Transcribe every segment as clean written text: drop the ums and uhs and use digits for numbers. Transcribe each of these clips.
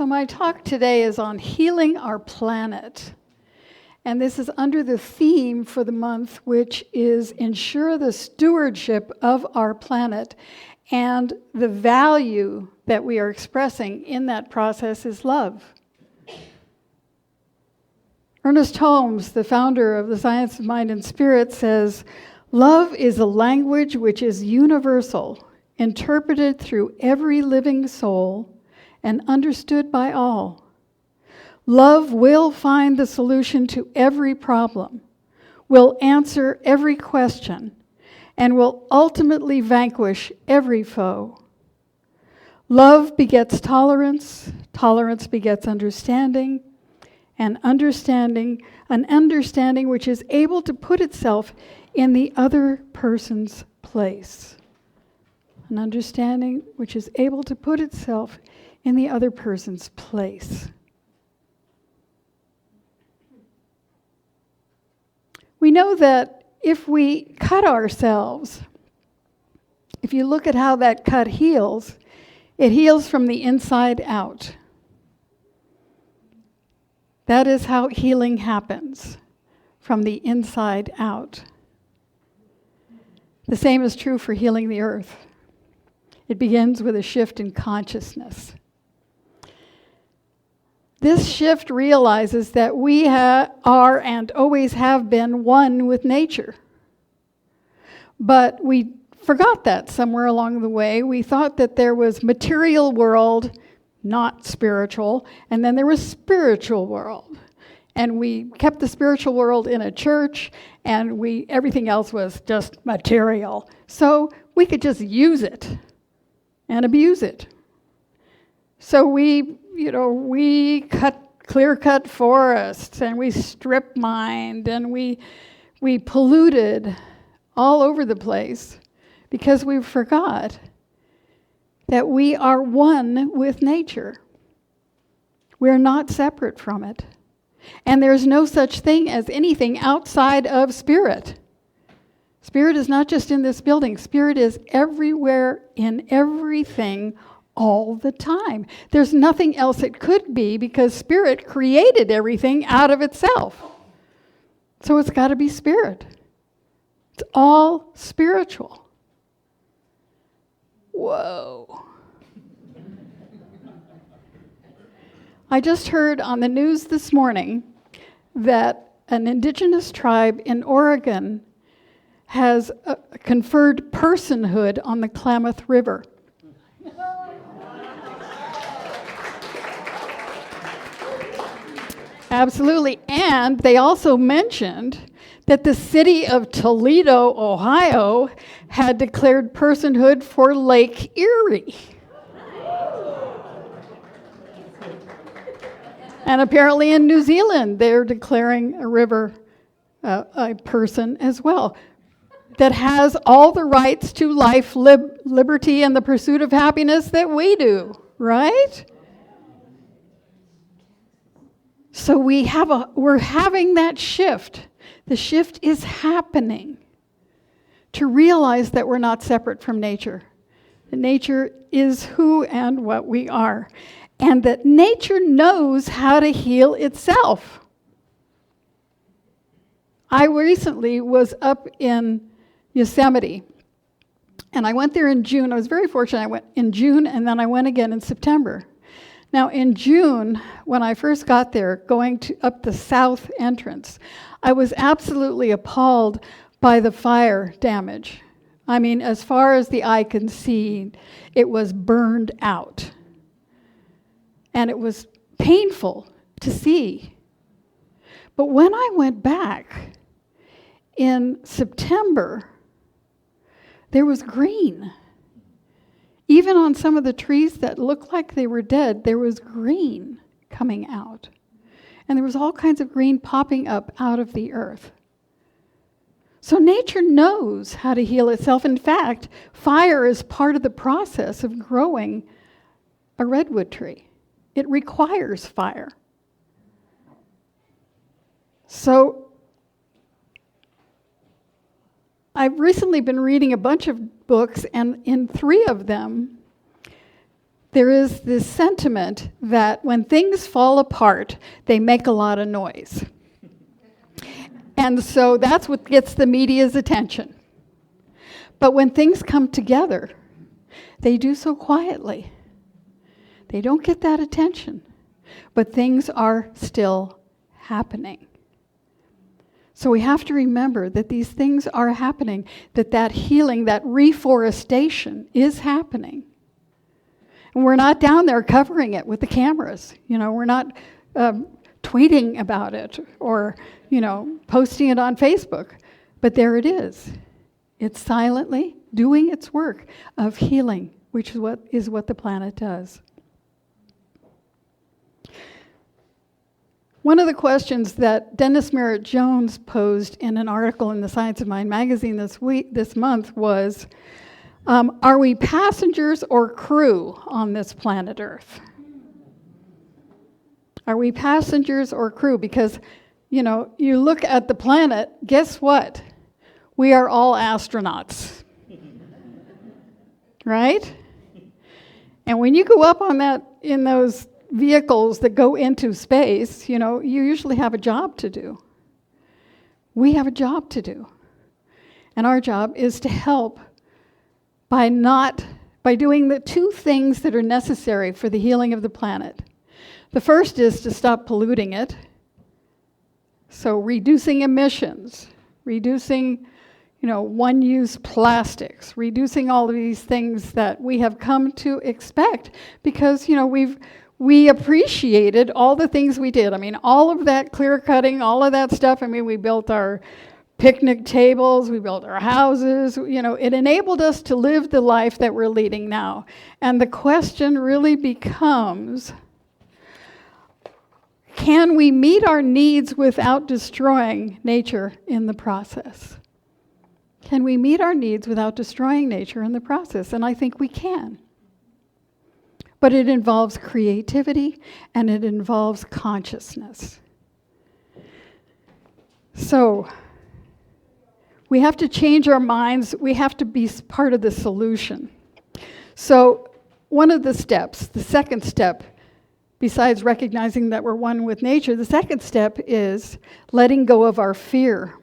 So my talk today is on healing our planet. And this is under the theme for the month, which is ensure the stewardship of our planet. And the value that we are expressing in that process is love. Ernest Holmes, the founder of the Science of Mind and Spirit, says, "Love is a language which is universal, interpreted through every living soul, and understood by all. Love will find the solution to every problem, will answer every question, and will ultimately vanquish every foe. Love begets tolerance, tolerance begets understanding, and an understanding which is able to put itself in the other person's place. An understanding which is able to put itself in the other person's place." We know that if we cut ourselves, if you look at how that cut heals, it heals from the inside out. That is how healing happens, from the inside out. The same is true for healing the earth. It begins with a shift in consciousness. This shift realizes that we are and always have been one with nature. But we forgot that somewhere along the way. We thought that there was material world, not spiritual, and then there was spiritual world. And we kept the spiritual world in a church, and everything else was just material. So we could just use it and abuse it. So we clear-cut forests, and we strip mined, and we polluted all over the place because we forgot that we are one with nature. We're not separate from it. And there's no such thing as anything outside of spirit. Spirit is not just in this building. Spirit is everywhere, in everything, all the time. There's nothing else it could be because spirit created everything out of itself. So it's got to be spirit. It's all spiritual. Whoa. I just heard on the news this morning that an indigenous tribe in Oregon has conferred personhood on the Klamath River. Absolutely. And they also mentioned that the city of Toledo, Ohio, had declared personhood for Lake Erie. And apparently in New Zealand, they're declaring a river a person as well that has all the rights to life, liberty, and the pursuit of happiness that we do, right? So we're having that shift. The shift is happening to realize that we're not separate from nature. That nature is who and what we are. And that nature knows how to heal itself. I recently was up in Yosemite. And I went there in June. I was very fortunate. I went in June, and then I went again in September. Now, in June, when I first got there, going up the south entrance, I was absolutely appalled by the fire damage. I mean, as far as the eye can see, it was burned out. And it was painful to see. But when I went back in September, there was green. Even on some of the trees that looked like they were dead, there was green coming out. And there was all kinds of green popping up out of the earth. So nature knows how to heal itself. In fact, fire is part of the process of growing a redwood tree. It requires fire. So I've recently been reading a bunch of books, and in 3 of them, there is this sentiment that when things fall apart, they make a lot of noise. And so that's what gets the media's attention. But when things come together, they do so quietly. They don't get that attention, but things are still happening. So we have to remember that these things are happening, that healing, that reforestation is happening. And we're not down there covering it with the cameras. We're not tweeting about it or, posting it on Facebook. But there it is. It's silently doing its work of healing, which is what the planet does. One of the questions that Dennis Merritt Jones posed in an article in the Science of Mind magazine this month was, are we passengers or crew on this planet Earth? Are we passengers or crew? Because, you look at the planet, guess what? We are all astronauts. Right? And when you go up in those vehicles that go into space, you usually have a job to do. We have a job to do. And our job is to help by doing the two things that are necessary for the healing of the planet. The first is to stop polluting it. So reducing emissions, reducing, one-use plastics, reducing all of these things that we have come to expect because, we appreciated all the things we did. All of that clear cutting, all of that stuff. We built our picnic tables, we built our houses. It enabled us to live the life that we're leading now. And the question really becomes, can we meet our needs without destroying nature in the process? Can we meet our needs without destroying nature in the process? And I think we can. But it involves creativity and it involves consciousness. So we have to change our minds. We have to be part of the solution. So one of the steps, the second step, besides recognizing that we're one with nature, the second step is letting go of our fear.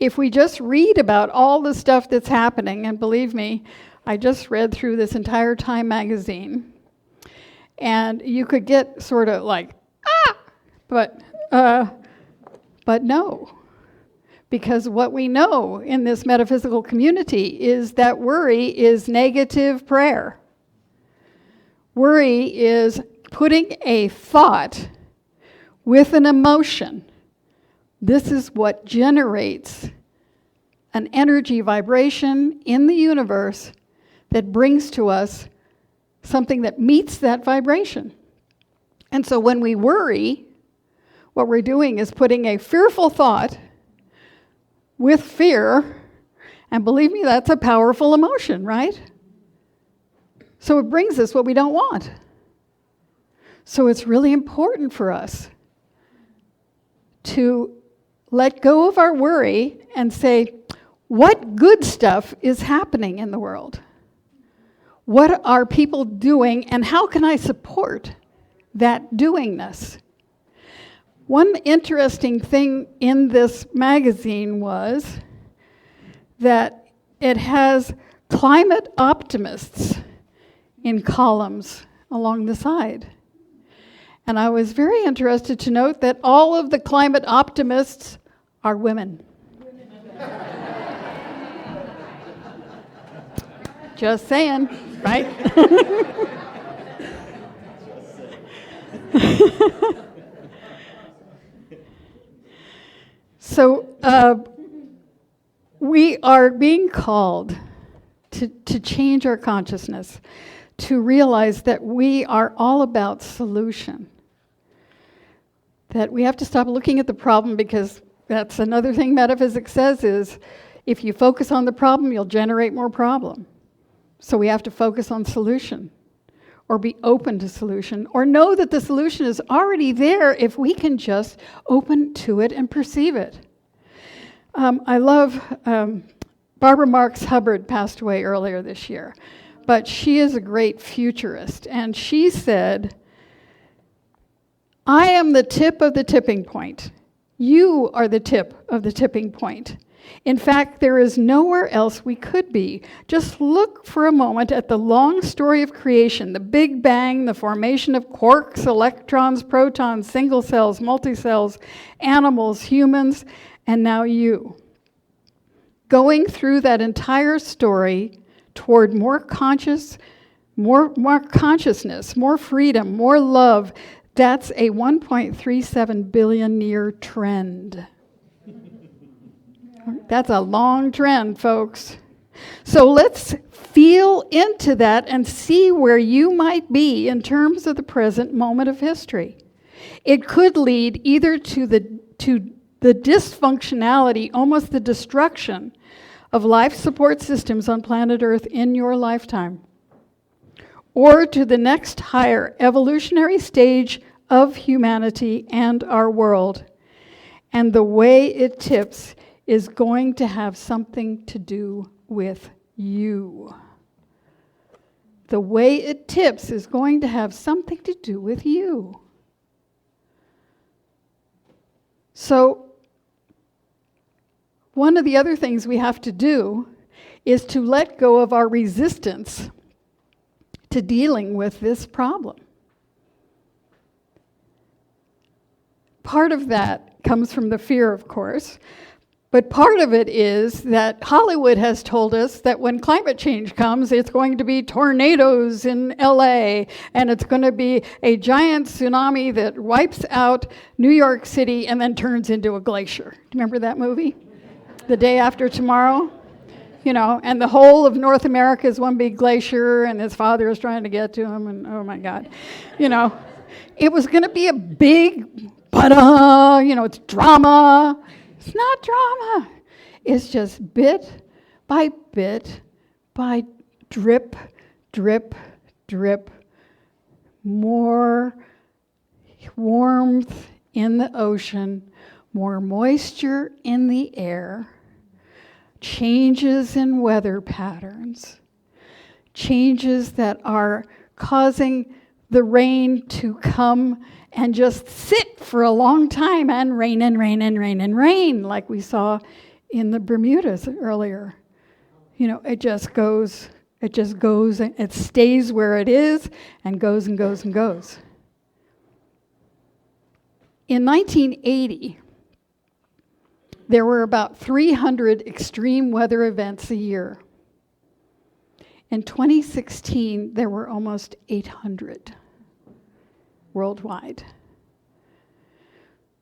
If we just read about all the stuff that's happening, and believe me, I just read through this entire Time magazine, and you could get sort of like, but no. Because what we know in this metaphysical community is that worry is negative prayer. Worry is putting a thought with an emotion. This is what generates an energy vibration in the universe that brings to us something that meets that vibration. And so when we worry, what we're doing is putting a fearful thought with fear, and believe me, that's a powerful emotion, right? So it brings us what we don't want. So it's really important for us to let go of our worry and say, what good stuff is happening in the world? What are people doing, and how can I support that doingness? One interesting thing in this magazine was that it has climate optimists in columns along the side. And I was very interested to note that all of the climate optimists are women. Just saying, right? So we are being called to change our consciousness, to realize that we are all about solution. That we have to stop looking at the problem, because that's another thing metaphysics says is, if you focus on the problem, you'll generate more problem. So we have to focus on solution, or be open to solution, or know that the solution is already there if we can just open to it and perceive it. I love, Barbara Marx Hubbard passed away earlier this year, but she is a great futurist. And she said, I am the tip of the tipping point. You are the tip of the tipping point. In fact, there is nowhere else we could be. Just look for a moment at the long story of creation, the Big Bang, the formation of quarks, electrons, protons, single cells, multicells, animals, humans, and now you. Going through that entire story toward more consciousness, more freedom, more love, that's a 1.37 billion year trend. That's a long trend, folks. So let's feel into that and see where you might be in terms of the present moment of history. It could lead either to the dysfunctionality, almost the destruction of life support systems on planet Earth in your lifetime, or to the next higher evolutionary stage of humanity and our world. And the way it tips is going to have something to do with you. The way it tips is going to have something to do with you. So, one of the other things we have to do is to let go of our resistance to dealing with this problem. Part of that comes from the fear, of course, but part of it is that Hollywood has told us that when climate change comes, it's going to be tornadoes in LA, and it's going to be a giant tsunami that wipes out New York City and then turns into a glacier. Do you remember that movie? The Day After Tomorrow? You know, and the whole of North America is one big glacier, and his father is trying to get to him, and oh my God. You know, it was going to be a big, but it's drama. It's not drama. It's just bit by drip, drip, drip, more warmth in the ocean, more moisture in the air, changes in weather patterns, changes that are causing the rain to come and just sit for a long time and rain and rain and rain and rain, like we saw in the Bermudas earlier. You know, it just goes, and it stays where it is and goes and goes and goes. In 1980, there were about 300 extreme weather events a year. In 2016, there were almost 800 worldwide.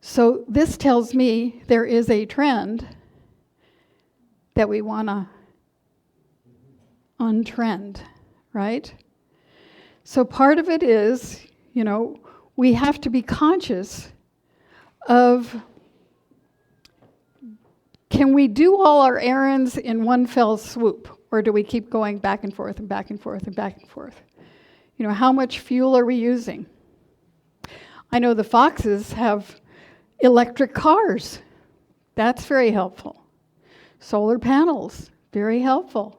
So this tells me there is a trend that we want to untrend, right? So part of it is, we have to be conscious of, can we do all our errands in one fell swoop? Or do we keep going back and forth and back and forth and back and forth? How much fuel are we using? I know the Foxes have electric cars. That's very helpful. Solar panels, very helpful.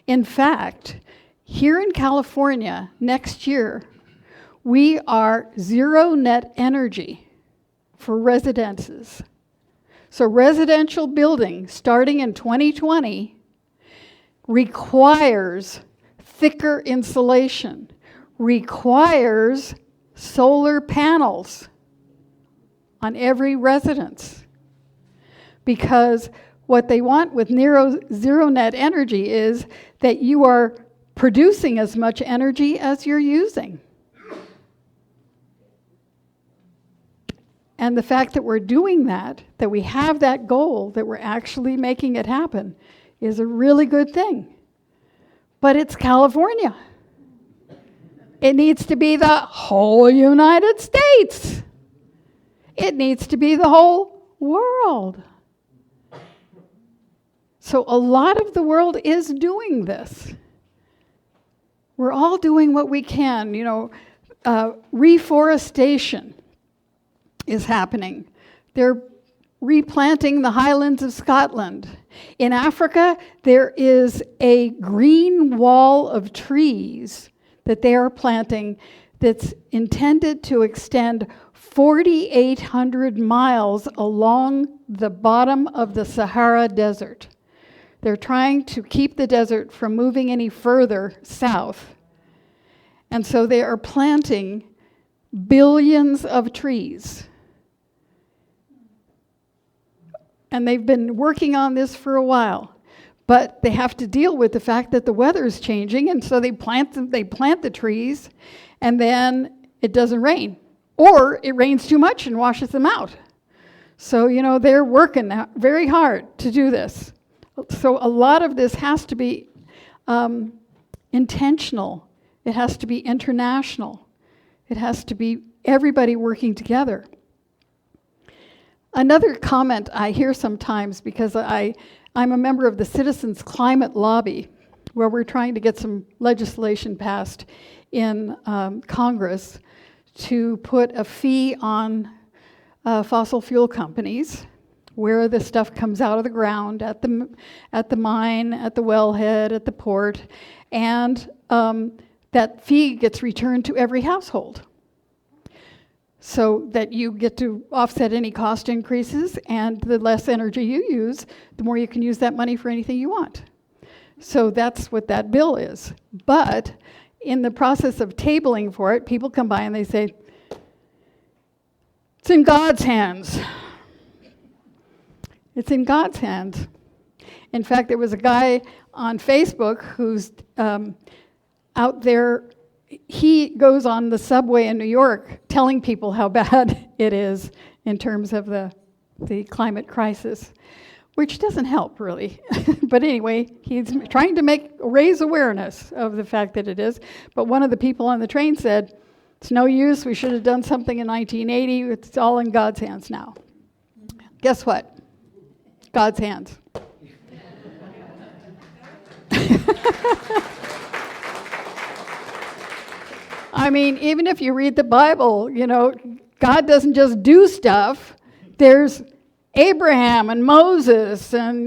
In fact, here in California, next year, we are zero net energy for residences. So residential building, starting in 2020, requires thicker insulation, requires solar panels on every residence. Because what they want with zero net energy is that you are producing as much energy as you're using. And the fact that we're doing that we have that goal, that we're actually making it happen, is a really good thing. But it's California. It needs to be the whole United States. It needs to be the whole world. So a lot of the world is doing this. We're all doing what we can. Reforestation is happening. They're replanting the highlands of Scotland. In Africa, there is a green wall of trees that they are planting that's intended to extend 4,800 miles along the bottom of the Sahara Desert. They're trying to keep the desert from moving any further south. And so they are planting billions of trees. And they've been working on this for a while. But they have to deal with the fact that the weather is changing, and so they plant the trees, and then it doesn't rain. Or it rains too much and washes them out. So, they're working very hard to do this. So a lot of this has to be intentional. It has to be international. It has to be everybody working together. Another comment I hear sometimes, because I'm a member of the Citizens Climate Lobby, where we're trying to get some legislation passed in Congress to put a fee on fossil fuel companies, where the stuff comes out of the ground, at the mine, at the wellhead, at the port, and that fee gets returned to every household, so that you get to offset any cost increases, and the less energy you use, the more you can use that money for anything you want. So that's what that bill is. But in the process of tabling for it, people come by and they say, it's in God's hands. It's in God's hands. In fact, there was a guy on Facebook who's out there. He goes on the subway in New York telling people how bad it is in terms of the climate crisis, which doesn't help really. But anyway, he's trying to raise awareness of the fact that it is. But one of the people on the train said, it's no use, we should have done something in 1980, it's all in God's hands now. Guess what? God's hands. I mean, even if you read the Bible, God doesn't just do stuff. There's Abraham and Moses and,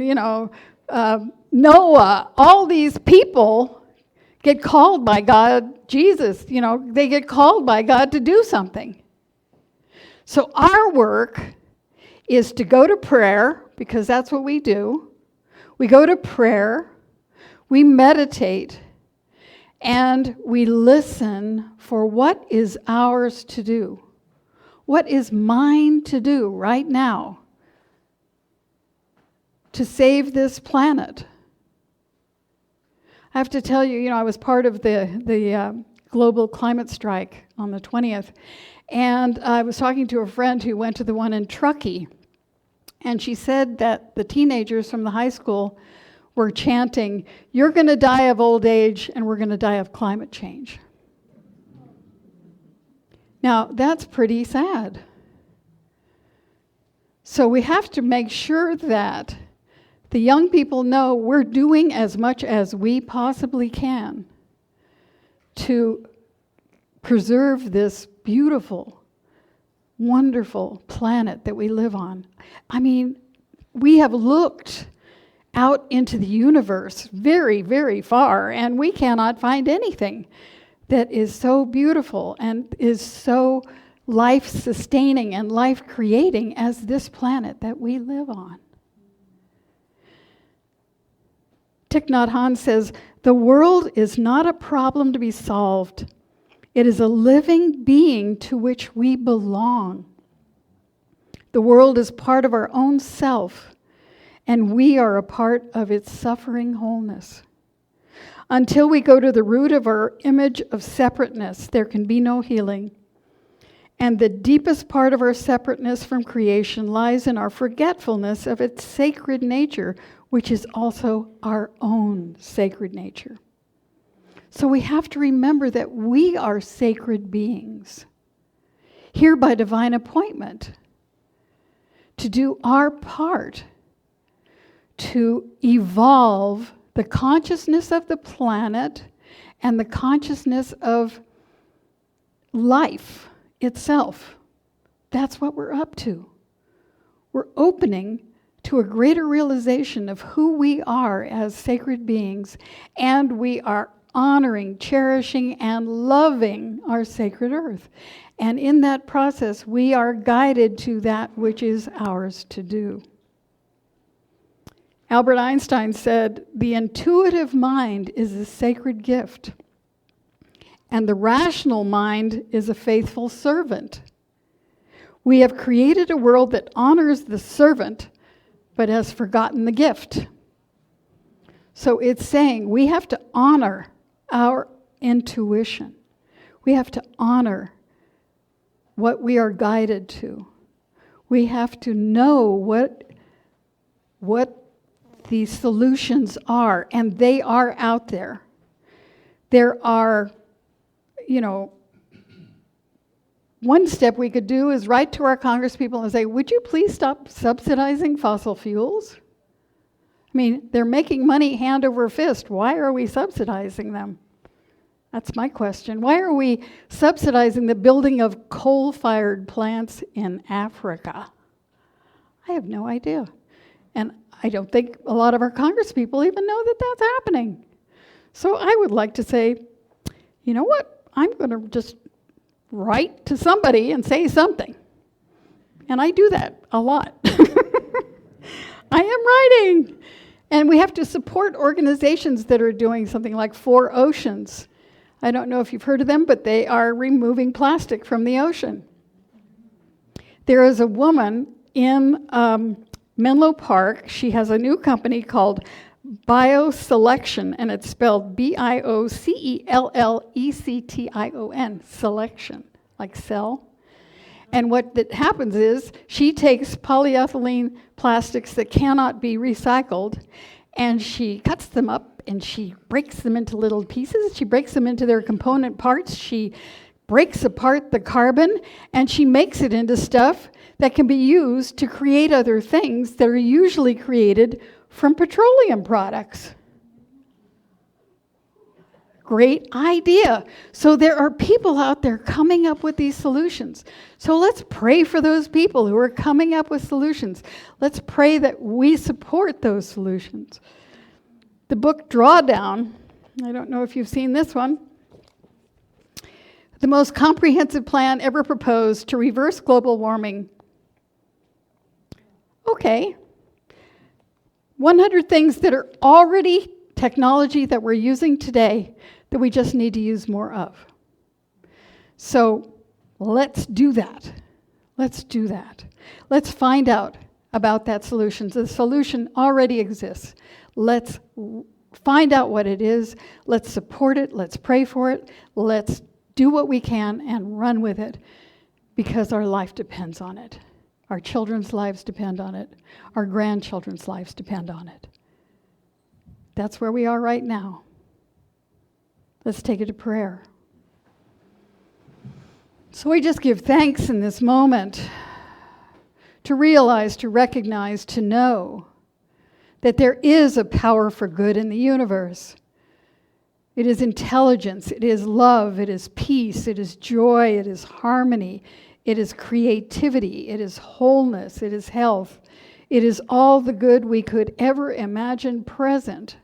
Noah. All these people get called by God. Jesus, they get called by God to do something. So our work is to go to prayer, because that's what we do. We go to prayer, we meditate, and we listen for what is ours to do. What is mine to do right now to save this planet? I have to tell you, I was part of the global climate strike on the 20th, and I was talking to a friend who went to the one in Truckee, and she said that the teenagers from the high school were chanting, "You're going to die of old age, and we're going to die of climate change." Now, that's pretty sad. So we have to make sure that the young people know we're doing as much as we possibly can to preserve this beautiful, wonderful planet that we live on. I mean, we have looked out into the universe very, very far, and we cannot find anything that is so beautiful and is so life-sustaining and life-creating as this planet that we live on. Thich Nhat Hanh says, "The world is not a problem to be solved. It is a living being to which we belong. The world is part of our own self, and we are a part of its suffering wholeness. Until we go to the root of our image of separateness, there can be no healing. And the deepest part of our separateness from creation lies in our forgetfulness of its sacred nature, which is also our own sacred nature." So we have to remember that we are sacred beings, here by divine appointment, to do our part to evolve the consciousness of the planet and the consciousness of life itself. That's what we're up to. we're opening to a greater realization of who we are as sacred beings, and we are honoring, cherishing, and loving our sacred earth. And in that process, we are guided to that which is ours to do. Albert Einstein said, "The intuitive mind is a sacred gift, and the rational mind is a faithful servant. We have created a world that honors the servant, but has forgotten the gift." So it's saying we have to honor our intuition. We have to honor what we are guided to. We have to know what the solutions are, and they are out there. There are, one step we could do is write to our congresspeople and say, would you please stop subsidizing fossil fuels? I mean, they're making money hand over fist. Why are we subsidizing them? That's my question. Why are we subsidizing the building of coal-fired plants in Africa? I have no idea. And I don't think a lot of our congresspeople even know that that's happening. So I would like to say, you know what? I'm going to just write to somebody and say something. And I do that a lot. I am writing. And we have to support organizations that are doing something like 4 Oceans. I don't know if you've heard of them, but they are removing plastic from the ocean. There is a woman in Menlo Park. She has a new company called BioSelection, and it's spelled BioCellEcTion, selection, like cell. And what that happens is she takes polyethylene plastics that cannot be recycled, and she cuts them up, and she breaks them into little pieces. She breaks them into their component parts. She breaks apart the carbon, and she makes it into stuff that can be used to create other things that are usually created from petroleum products. Great idea. So there are people out there coming up with these solutions. So let's pray for those people who are coming up with solutions. Let's pray that we support those solutions. The book Drawdown, I don't know if you've seen this one, the most comprehensive plan ever proposed to reverse global warming. Okay. 100 things that are already technology that we're using today that we just need to use more of. So let's do that. Let's do that. Let's find out about that solution. The solution already exists. Let's find out what it is. Let's support it. Let's pray for it. Let's do what we can and run with it, because our life depends on it. Our children's lives depend on it. Our grandchildren's lives depend on it. That's where we are right now. Let's take it to prayer. So we just give thanks in this moment to realize, to recognize, to know that there is a power for good in the universe. It is intelligence, it is love, it is peace, it is joy, it is harmony, it is creativity, it is wholeness, it is health. It is all the good we could ever imagine present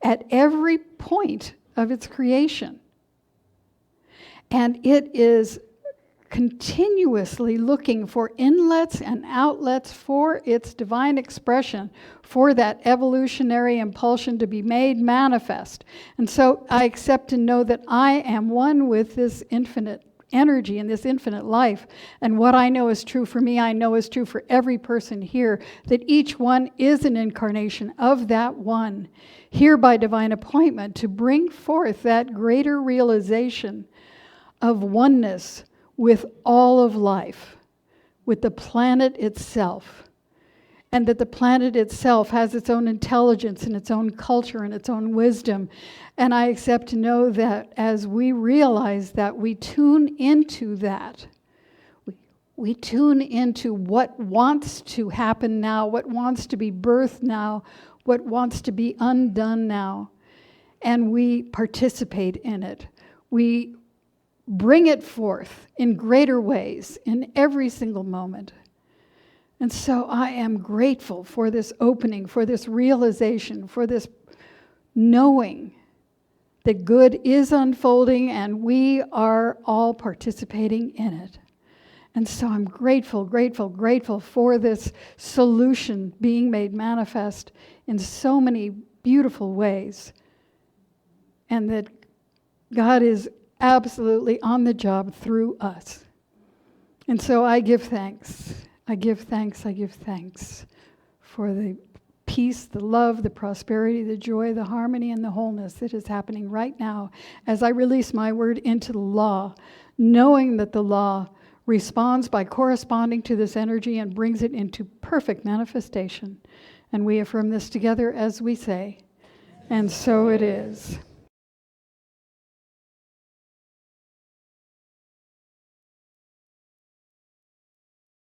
at every point of its creation. And it is continuously looking for inlets and outlets for its divine expression, for that evolutionary impulsion to be made manifest. And so I accept and know that I am one with this infinite energy and this infinite life. And what I know is true for me, I know is true for every person here, that each one is an incarnation of that one, here by divine appointment, to bring forth that greater realization of oneness with all of life, with the planet itself, and that the planet itself has its own intelligence and its own culture and its own wisdom. And I accept to know that as we realize that, we tune into that. We tune into what wants to happen now, what wants to be birthed now, what wants to be undone now, and we participate in it. We bring it forth in greater ways in every single moment. And so I am grateful for this opening, for this realization, for this knowing that good is unfolding and we are all participating in it. And so I'm grateful, grateful, grateful for this solution being made manifest in so many beautiful ways. And that God is absolutely on the job through us. And so I give thanks. I give thanks. I give thanks for the peace, the love, the prosperity, the joy, the harmony, and the wholeness that is happening right now as I release my word into the law, knowing that the law responds by corresponding to this energy and brings it into perfect manifestation. And we affirm this together as we say, and so it is.